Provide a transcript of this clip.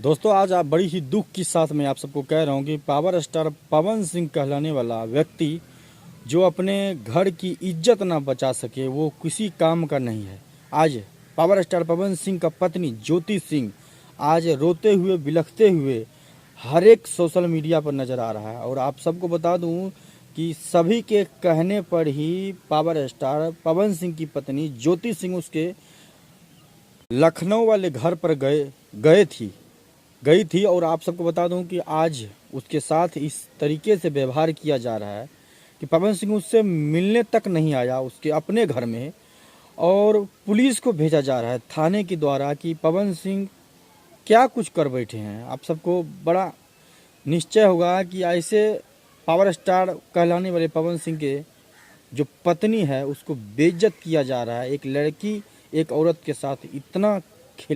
दोस्तों आज आप बड़ी ही दुख के साथ मैं आप सबको कह रहा हूँ कि पावर स्टार पवन सिंह कहलाने वाला व्यक्ति जो अपने घर की इज्जत ना बचा सके वो किसी काम का नहीं है। आज पावर स्टार पवन सिंह का पत्नी ज्योति सिंह आज रोते हुए बिलखते हुए हर एक सोशल मीडिया पर नज़र आ रहा है। और आप सबको बता दूं कि सभी के कहने पर ही पावर स्टार पवन सिंह की पत्नी ज्योति सिंह उसके लखनऊ वाले घर पर गई थी। और आप सबको बता दूं कि आज उसके साथ इस तरीके से व्यवहार किया जा रहा है कि पवन सिंह उससे मिलने तक नहीं आया उसके अपने घर में। और पुलिस को भेजा जा रहा है थाने के द्वारा कि पवन सिंह क्या कुछ कर बैठे हैं। आप सबको बड़ा निश्चय होगा कि ऐसे पावर स्टार कहलाने वाले पवन सिंह के जो पत्नी है उसको बेइज्जत किया जा रहा है। एक लड़की एक औरत के साथ इतना